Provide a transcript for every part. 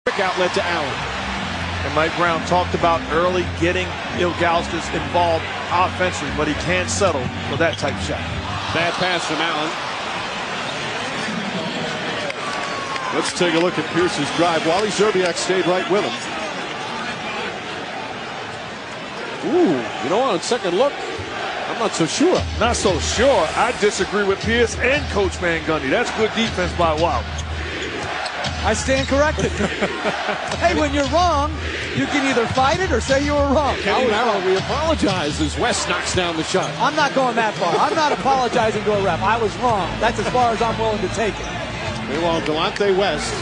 Quick outlet to Allen. And Mike Brown talked about early getting Ilgauskas involved offensively, but he can't settle for that type shot. Bad pass from Allen. Let's take a look at Pierce's drive. Wally Szczerbiak stayed right with him. Ooh, you know, on second look, I'm not so sure. Not so sure. I disagree with Pierce and Coach Van Gundy. That's good defense by Wally. I stand corrected. Hey, when you're wrong, you can either fight it or say you were wrong. We apologize as West knocks down the shot. I'm not going that far. I'm not apologizing to a ref. I was wrong. That's as far as I'm willing to take it. Meanwhile, Delonte West,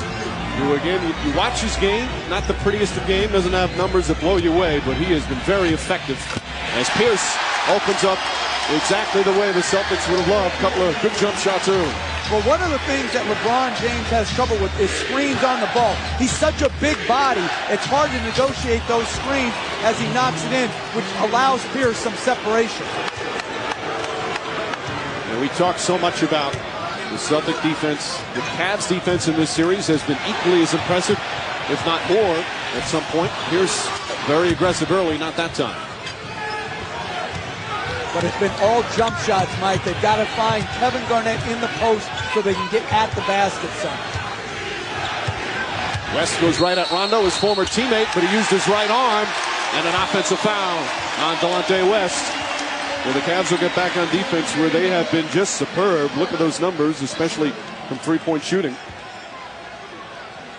who again, you watch his game, not the prettiest of game, doesn't have numbers that blow you away, but he has been very effective as Pierce opens up exactly the way the Celtics would have loved. A couple of good jump shots early. Well, one of the things that LeBron James has trouble with is screens on the ball. He's such a big body, it's hard to negotiate those screens as he knocks it in, which allows Pierce some separation. And we talk so much about the Celtic defense. The Cavs defense in this series has been equally as impressive, if not more, at some point. Pierce very aggressive early, not that time. But it's been all jump shots, Mike. They've got to find Kevin Garnett in the post so they can get at the basket some. West goes right at Rondo, his former teammate, but he used his right arm, and an offensive foul on Delonte West. Well, the Cavs will get back on defense where they have been just superb. Look at those numbers, especially from three-point shooting.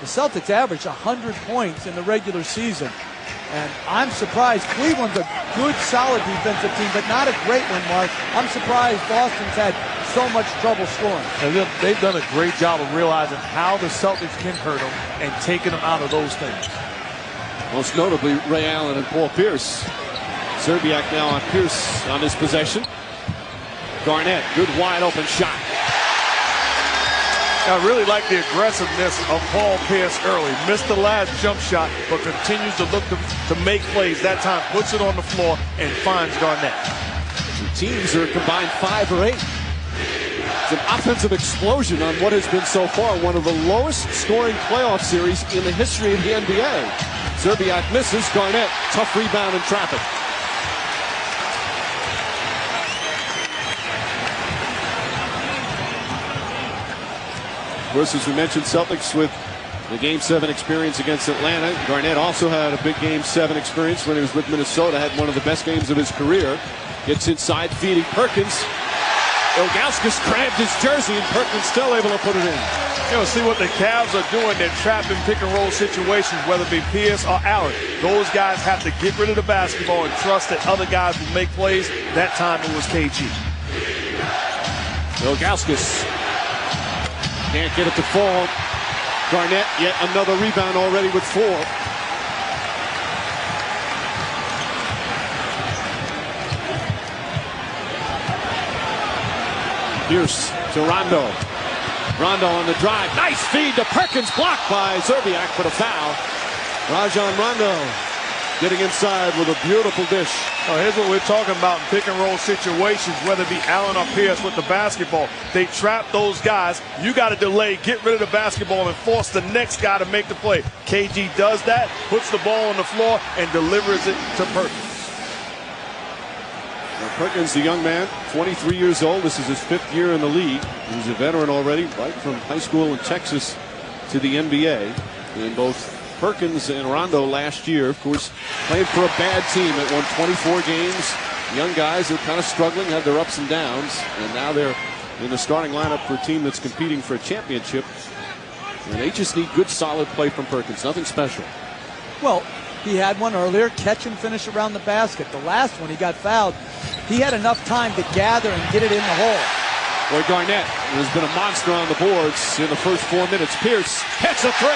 The Celtics averaged 100 points in the regular season. And I'm surprised. Cleveland's a good, solid defensive team, but not a great one, Mark. I'm surprised Boston's had so much trouble scoring. And they've done a great job of realizing how the Celtics can hurt them and taking them out of those things. Most notably, Ray Allen and Paul Pierce. Szczerbiak now on Pierce on his possession. Garnett, good wide open shot. I really like the aggressiveness of Paul Pierce early. Missed the last jump shot, but continues to look to make plays. That time puts it on the floor and finds Garnett. The teams are combined 5 or 8. It's an offensive explosion on what has been so far one of the lowest scoring playoff series in the history of the NBA. Szczerbiak misses. Garnett, tough rebound and traffic. Of course, as we mentioned, Celtics with the Game 7 experience against Atlanta. Garnett also had a big Game 7 experience when he was with Minnesota. Had one of the best games of his career. Gets inside, feeding Perkins. Ilgauskas grabbed his jersey, and Perkins still able to put it in. You know, see what the Cavs are doing. They're trapped in pick-and-roll situations, whether it be Pierce or Allen. Those guys have to get rid of the basketball and trust that other guys will make plays. That time it was KG. Ilgauskas can't get it to fall. Garnett, yet another rebound already with 4. Pierce to Rondo. Rondo on the drive. Nice feed to Perkins, blocked by Szczerbiak for the foul. Rajon Rondo getting inside with a beautiful dish. Oh, here's what we're talking about in pick-and-roll situations, whether it be Allen or Pierce with the basketball. They trap those guys. You got to delay, get rid of the basketball, and force the next guy to make the play. KG does that, puts the ball on the floor, and delivers it to Perkins. Now Perkins, the young man, 23 years old. This is his 5th year in the league. He's a veteran already, right from high school in Texas to the NBA. And both Perkins and Rondo last year, of course, played for a bad team that won 24 games. Young guys are kind of struggling, had their ups and downs, and now they're in the starting lineup for a team that's competing for a championship. And they just need good, solid play from Perkins, nothing special. Well, he had one earlier, catch and finish around the basket. The last one, he got fouled. He had enough time to gather and get it in the hole. Boy, Garnett has been a monster on the boards in the first 4 minutes. Pierce hits a 3.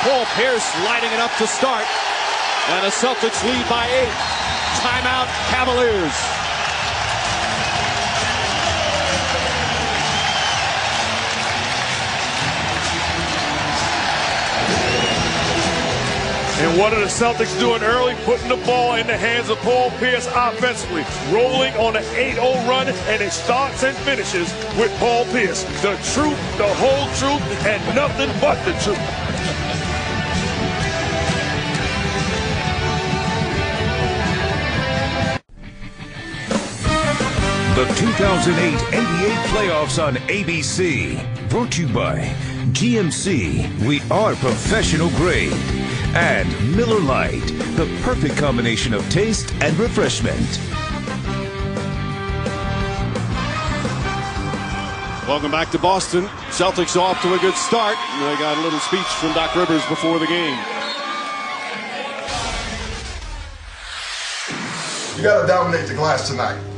Paul Pierce lighting it up to start. And the Celtics lead by 8. Timeout, Cavaliers. And what are the Celtics doing early? Putting the ball in the hands of Paul Pierce offensively. Rolling on an 8-0 run, and it starts and finishes with Paul Pierce. The truth, the whole truth, and nothing but the truth. 2008 NBA playoffs on ABC. Brought to you by GMC. We are professional grade. And Miller Lite, the perfect combination of taste and refreshment. Welcome back to Boston. Celtics off to a good start. They got a little speech from Doc Rivers before the game. You got to dominate the glass tonight.